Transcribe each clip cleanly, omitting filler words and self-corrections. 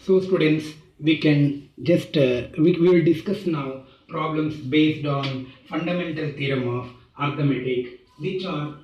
So students, we can just we will discuss now problems based on fundamental theorem of arithmetic, which are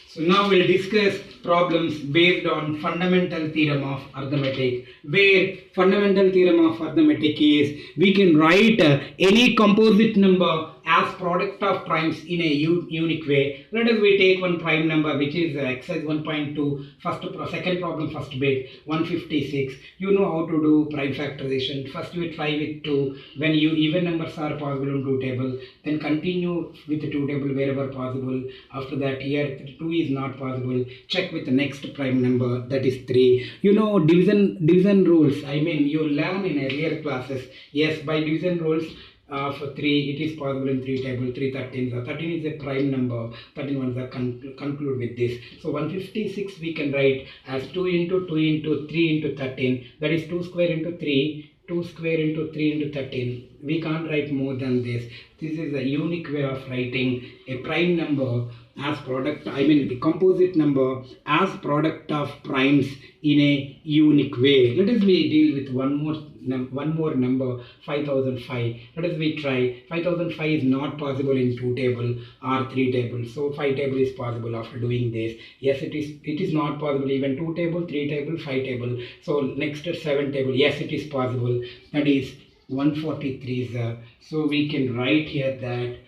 so now we'll discuss problems based on fundamental theorem of arithmetic, where fundamental theorem of arithmetic is we can write any composite number as product of primes in a unique way. Let us we take one prime number which is exercise 1.2, second problem, first bit 156. You know how to do prime factorization. First we try with 2 when even numbers are possible in 2 table, then continue with the 2 table wherever possible. After that here 2 is not possible, check with the next prime number, that is 3. You know division rules, I mean you learn in earlier classes. Yes, by division rules for 3 it is possible in 3 table, 3 13. So 13 is a prime number, 13 ones are conclude with this. So 156 we can write as 2 into 2 into 3 into 13, that is 2 square into 3, 2 square into 3 into 13. We can't write more than this. This is a unique way of writing a prime number as product, I mean the composite number as product of primes in a unique way. Let us we deal with one more number, 5005. Let us we try. 5005 is not possible in 2 table or 3 table. So 5 table is possible after doing this. Yes, it is not possible even 2 table, 3 table, 5 table. So next 7 table. Yes, it is possible. That is 143. So we can write here that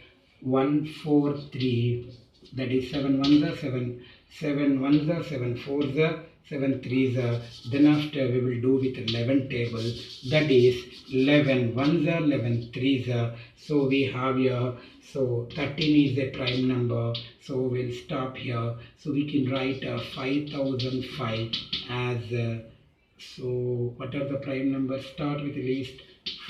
143, that is 7 1s are 7, 7 1s are 7 4s are 7 3s are. Then after we will do with 11 table, that is 11 1s are 11 3s are. So we have here, so 13 is a prime number, so we'll stop here. So we can write 5005 as so what are the prime numbers? Start with least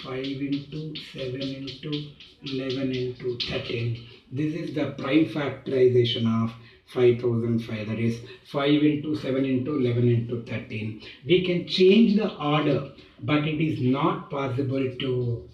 5 into 7 into 11 into 13. This is the prime factorization of 5005, that is 5 into 7 into 11 into 13. We can change the order, but it is not possible to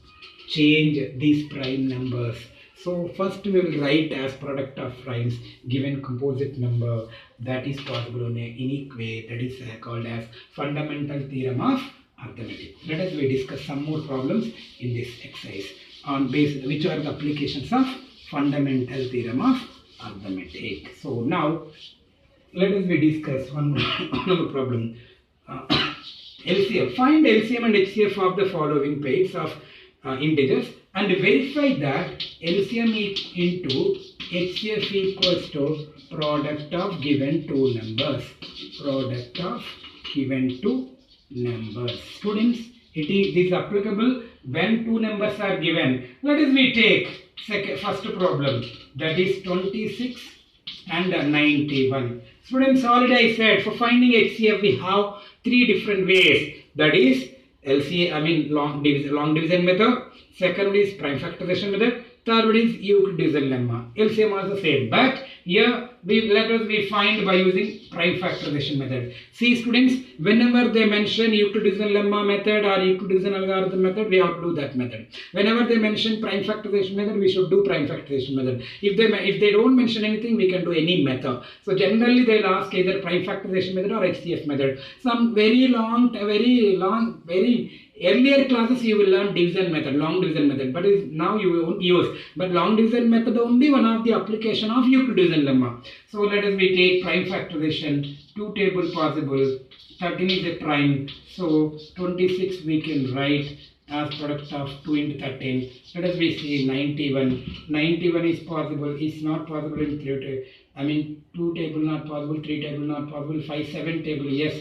change these prime numbers. So first we will write as product of primes given composite number, that is possible in a unique way, that is called as fundamental theorem of arithmetic. Let us we discuss some more problems in this exercise on base which are the applications of fundamental theorem of arithmetic. So now let us we discuss one more problem. LCM. Find LCM and HCF of the following pairs of integers and verify that LCM into HCF equals to product of given two numbers. Product of given two numbers. Students, this is applicable when two numbers are given. Let us we take first problem, that is 26 and 91. Students, already I said for finding HCF we have 3 different ways, that is LCA, I mean long division method, second is prime factorization method, third one is Euclidean lemma. LCM also same, but here let us find by using prime factorization method. See students, whenever they mention Euclidean lemma method or Euclidean algorithm method, we have to do that method. Whenever they mention prime factorization method, we should do prime factorization method. If they don't mention anything, we can do any method. So generally they'll ask either prime factorization method or HCF method. Some very earlier classes you will learn division method, long division method, but now you won't use. But long division method only one of the application of Euclidean lemma. So let us we take prime factorization, 2 table possible, 13 is a prime, so 26 we can write as product of 2 into 13. Let us we see 91. 91 is possible, is not possible in 3 I mean 2 table not possible, 3 table not possible, 5 7 table yes,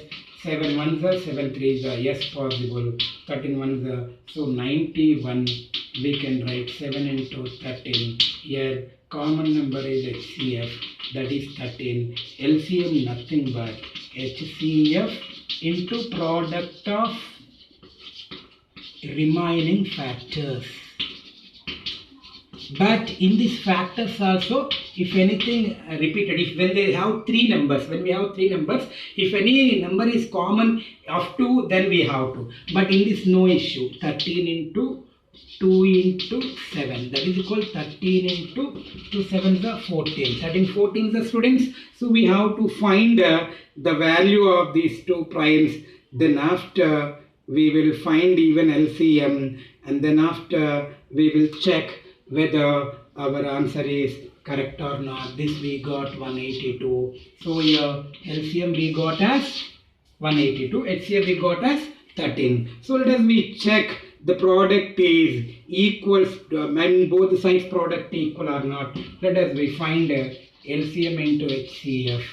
7 1s are 7 3s are yes possible, 13 1s are, so 91 we can write 7 into 13. Here common number is HCF, that is 13. LCM nothing but HCF into product of remaining factors. But in these factors also, if anything repeated, if when they have 3 numbers, when we have 3 numbers, if any number is common of 2, then we have to. But in this no issue, 13 into 2 into 7, that is equal 13 into 2 7 is 14. 13 14 is students. So we have to find the value of these two primes. Then after we will find even LCM, and then after we will check whether our answer is correct or not. This we got 182. So here LCM we got as 182, HCF we got as 13. So let us we check the product is equals to, and both sides product equal or not. Let us we find LCM into HCF,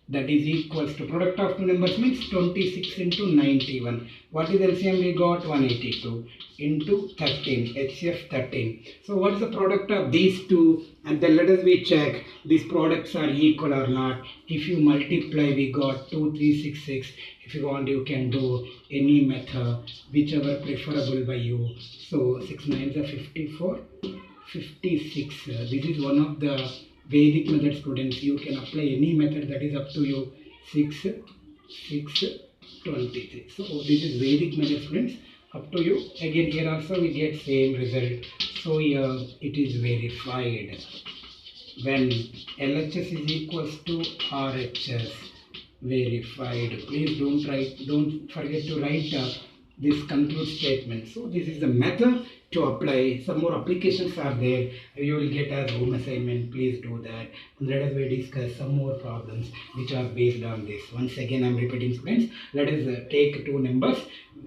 that is equals to product of two numbers means 26 into 91. What is LCM we got? 182 into 13, HCF 13. So what is the product of these two? And then let us we check these products are equal or not. If you multiply, we got 2366. If you want, you can do any method, whichever preferable by you. So 6 9s are 54, 56. This is one of the Vedic method, students. You can apply any method, that is up to you. 6, 6, 23. So this is Vedic method, students. Up to you. Again here also we get same result. So here it is verified when LHS is equals to RHS. Verified. Please don't forget to write this conclude statement. So this is the method to apply. Some more applications are there. You will get as home assignment. Please do that. And let us discuss some more problems which are based on this. Once again I am repeating, students. Let us take two numbers.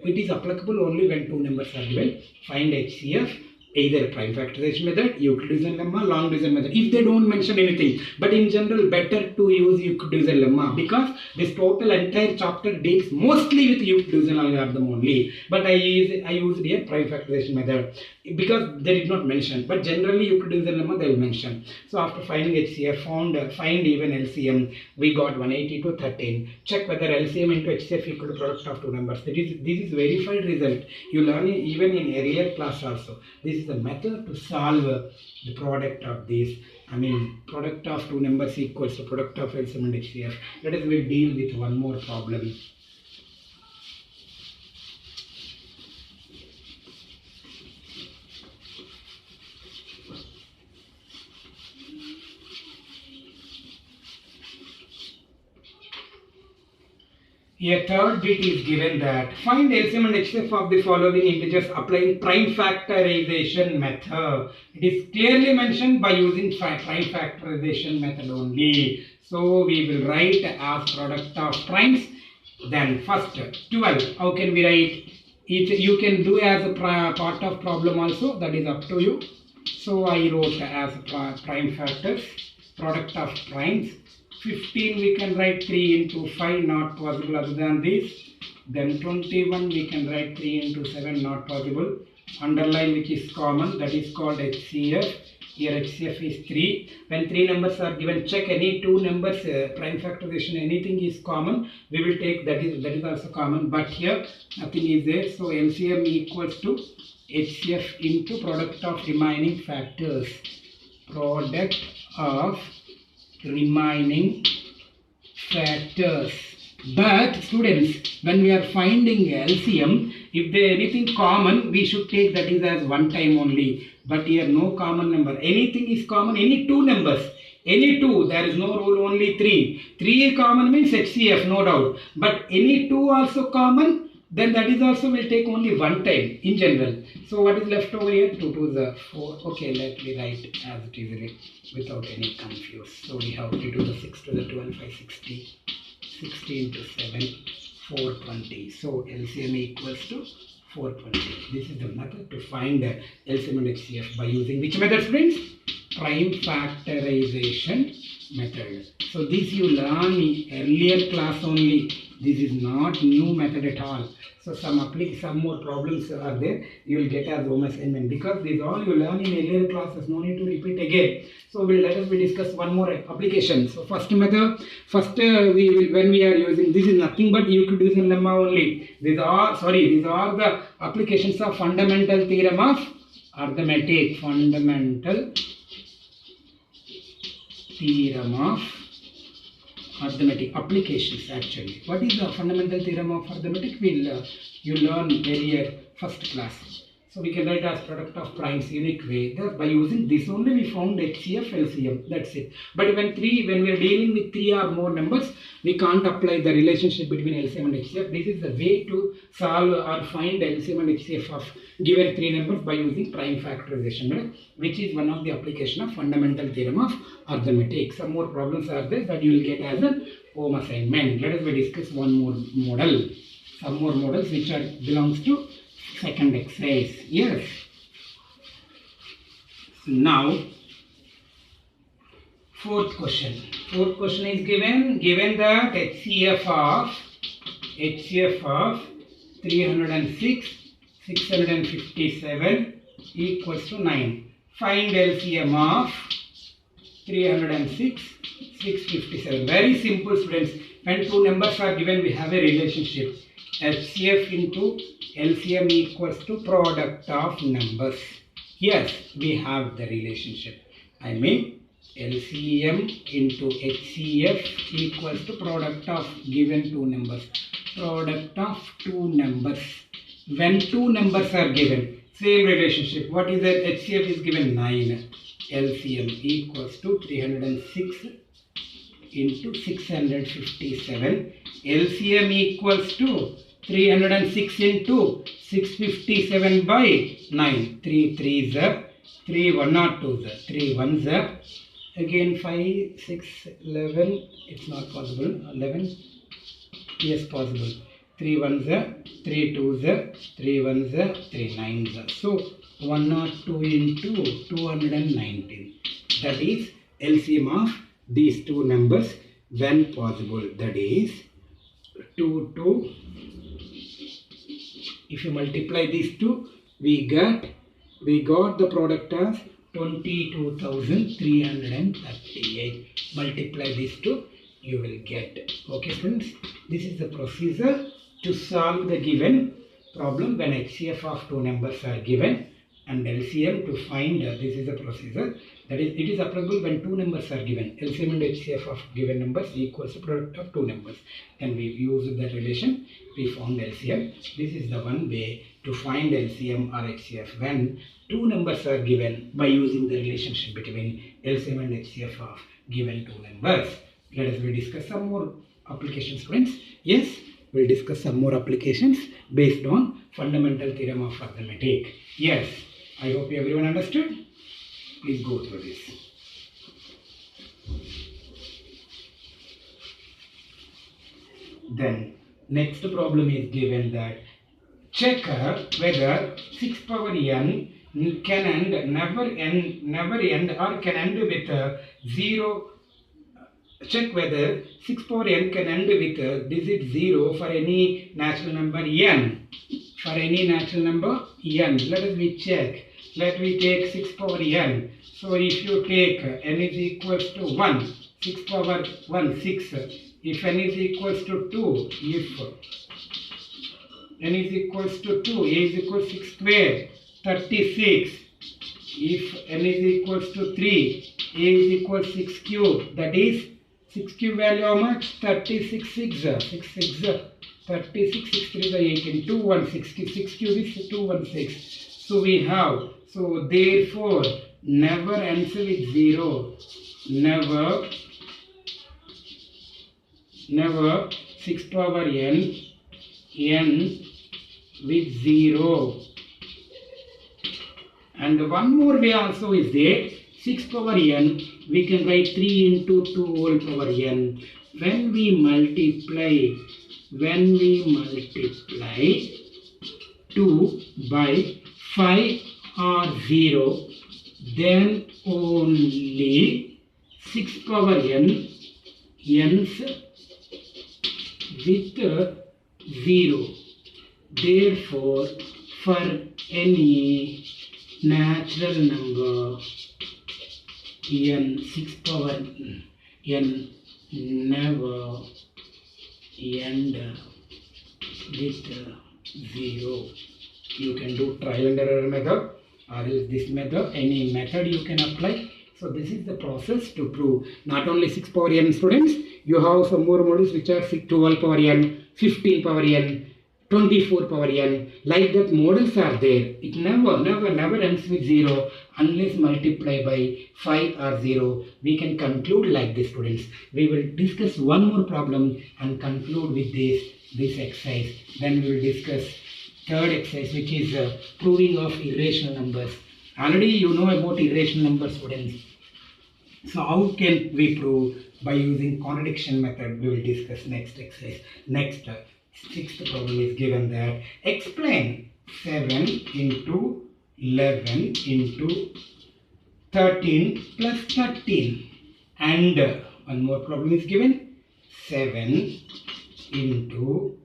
It is applicable only when two numbers are given. Find HCF. Either prime factorization method, Euclidean lemma, long division method, if they don't mention anything. But in general, better to use Euclidean lemma, because this total entire chapter deals mostly with Euclidean algorithm only. But I used here prime factorization method because they did not mention. But generally Euclidean lemma they will mention. So after finding HCF, find even LCM, we got 180 to 13. Check whether LCM into HCF equal to product of two numbers. This is verified result. You learn it even in earlier class also. This is the method to solve the product of this. Product of two numbers equals to product of LCM and HCF. Let us we deal with one more problem. A third bit is given that find LCM and HCF of the following integers applying prime factorization method. It is clearly mentioned by using prime factorization method only. So we will write as product of primes. Then first 12. How can we write? You can do as a part of problem also. That is up to you. So I wrote as prime factors, product of primes. 15 we can write 3 into 5, not possible other than this. Then 21 we can write 3 into 7, not possible. Underline which is common, that is called HCF. Here HCF is 3. When 3 numbers are given, check any 2 numbers, prime factorization, anything is common, we will take that is also common. But here nothing is there. So LCM equals to HCF into product of remaining factors. Product of remaining factors. But students, when we are finding LCM, if there anything common, we should take that is as one time only. But here no common number. Anything is common, any 2 numbers. Any 2, there is no rule, only 3. 3 common means HCF, no doubt. But any 2 also common, then that is also will take only one time in general. So what is left over here? 2 to the 4. Okay, let me write as it is without any confuse. So we have 3 to the 6 to the 12, 5, 60. 60 into 7, 420. So LCM equals to 420. This is the method to find the LCM and HCF by using which method, friends? Prime factorization method. So this you learn in earlier class only. This is not new method at all. So some more problems are there. You will get as home assignment, because this all you learn in earlier classes. No need to repeat again. So let us discuss one more application. So first method, when we are using, this is nothing but Euclidean lemma only. These are the applications of fundamental theorem of arithmetic. Fundamental theorem of arithmetic applications actually. What is the fundamental theorem of arithmetic? You learn earlier first class. So we can write as product of primes unique way. Thus, by using this only we found HCF, LCM. That's it. But when we are dealing with 3 or more numbers, we can't apply the relationship between LCM and HCF. This is the way to solve or find LCM and HCF of given 3 numbers by using prime factorization, right? Which is one of the application of fundamental theorem of arithmetic. Some more problems are there that you will get as a home assignment. Let us discuss one more model. Some more models which belongs to second exercise. Yes. Now, fourth question. Fourth question is given that HCF of 306, 657 equals to 9. Find LCM of 306, 657. Very simple, students. When 2 numbers are given, we have a relationship. HCF into LCM equals to product of numbers. Yes, we have the relationship. I mean LCM into HCF equals to product of given 2 numbers. Product of 2 numbers. When 2 numbers are given, same relationship. What is that? HCF is given 9. LCM equals to 306 into 657. LCM equals to 306 into 657 by 9. 3 3s are 3 1 or 2s are 3 1s are again 5 6 11. It's not possible. 11. Yes, possible. 3 1s are 3 2s are 3 1s are 3 9s are. So 102 into 219. That is LCM of these 2 numbers when possible. That is 2 2. If you multiply these 2, we got the product as 22,338. Multiply these 2, you will get. Okay, friends. This is the procedure to solve the given problem when HCF of 2 numbers are given and LCM to find. This is the procedure. That is, it is applicable when 2 numbers are given. LCM and HCF of given numbers equals the product of 2 numbers. And we use that relation. We found LCM. This is the one way to find LCM or HCF when 2 numbers are given by using the relationship between LCM and HCF of given 2 numbers. Let us discuss some more applications, friends. Yes, we'll discuss some more applications based on fundamental theorem of arithmetic. Yes, I hope everyone understood. Please go through this. Then next problem is given that check whether 6 power n can end, never end or can end with 0. Check whether 6 power n can end with digit 0 for any natural number n. For any natural number n. Let us check. Let me take 6 power n. So if you take n is equals to 1, 6 power 1, 6. If n is equals to 2, if n is equals to 2, a is equals to 6 square, 36. If n is equals to 3, a is equals to 6 cube. That is 6 cube value how much? 36 6 36 36 6 3 18 216. 6 cube is 216. So we have, so therefore never ends with 0. Never 6 power n with 0. And one more way also is there. 6 power n, we can write 3 into 2 whole power n. When we multiply 2 by 5 or 0, then only 6 power n ends with 0. Therefore, for any natural number n, 6 power n never end with 0. You can do trial and error method or else this method, any method you can apply. So this is the process to prove not only 6 power n, students, you have some more models which are 12 power n, 15 power n, 24 power n. Like that models are there. It never ends with 0 unless multiplied by 5 or 0. We can conclude like this, students. We will discuss one more problem and conclude with this exercise. Then we will discuss third exercise, which is proving of irrational numbers. Already you know about irrational numbers, students. So how can we prove? By using contradiction method. We will discuss next exercise. Next, sixth problem is given that explain 7 into 11 into 13 plus 13. And one more problem is given, 7 into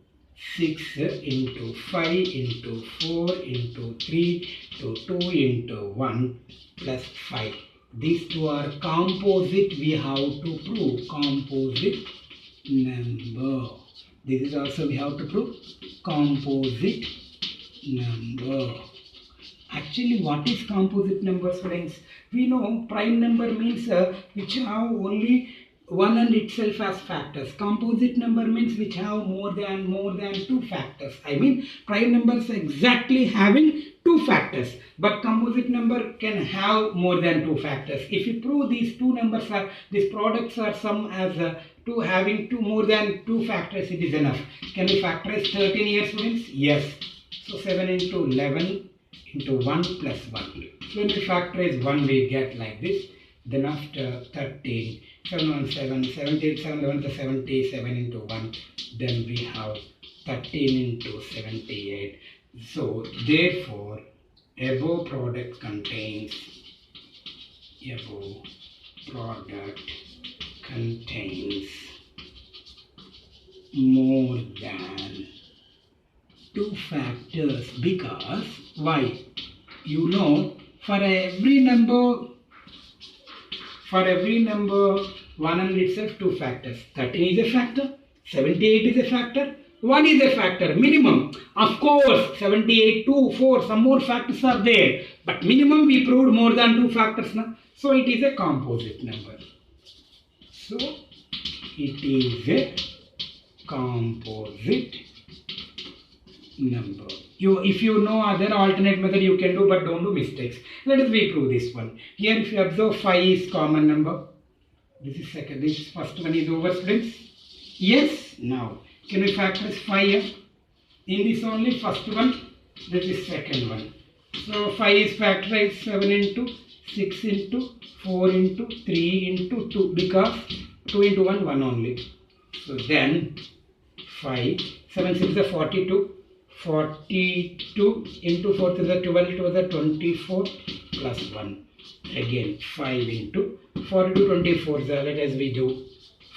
6 into 5 into 4 into 3 to 2 into 1 plus 5. These two are composite. We have to prove composite number. This is also we have to prove composite number. Actually, what is composite numbers, friends? We know prime number means which have only one and itself as factors. Composite number means which have more than two factors. I mean, prime numbers exactly having two factors, but composite number can have more than two factors. If you prove these two numbers are, these products are sum as two having more than two factors, it is enough. Can we factorize 13 here, students? Yes. So 7 into 11 into 1 plus 1. So when we factorize 1, we get like this. Then after 13, 7 1 7, 78, 7 11 to 77 into 1. Then we have 13 into 78. So therefore, above product contains more than two factors. Because why? You know, for every number 1 and itself two factors. 13 is a factor, 78 is a factor, 1 is a factor, minimum. Of course, 78, 2, 4, some more factors are there. But minimum we proved more than two factors now. So it is a composite number. So it is a composite number. If you know other alternate method you can do, but don't do mistakes. Let us prove this one. Here if you observe 5 is common number. This is second. This first one is over, students. Yes. Now can we factorize 5 here? In this only first one, that is second one. So 5 is factorized 7 into 6 into 4 into 3 into 2, because 2 into 1, 1 only. So then 5, 7 6 is 42. 42 into 4 is 12, to the 24 plus 1. Again 5 into 42, 24, let us we do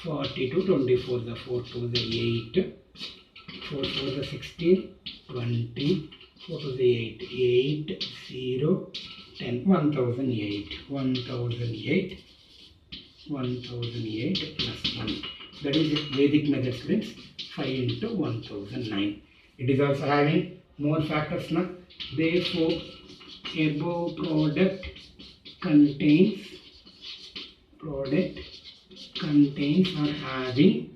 42, 24, the 4 to the 8, 4 to the 16, 20, 4 to the 8, 8, 0, 10, 1008, 1008, 1008 plus 1. That is Vedic method, students. 5 into 1009. It is also having more factors now. Therefore, above product contains or having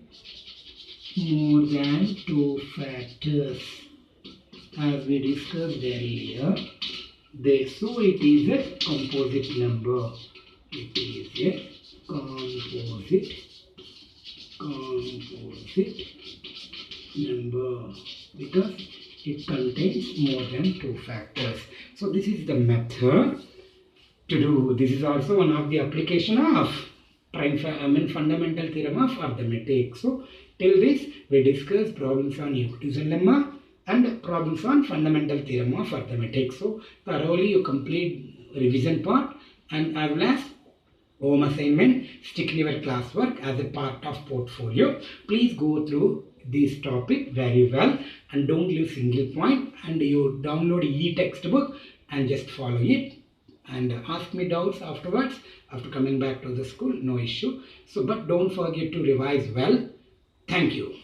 more than two factors, as we discussed earlier. So it is a composite number. It is a composite number because it contains more than two factors. So this is the method to do. This is also one of the application of fundamental theorem of arithmetic. So till this we discussed problems on Euclid's lemma and problems on fundamental theorem of arithmetic. So thoroughly you complete revision part, and as well as home assignment, stick in your classwork as a part of portfolio. Please go through this topic very well and don't leave single point, and you download e-textbook and just follow it and ask me doubts afterwards after coming back to the school, no issue. So but don't forget to revise well. Thank you.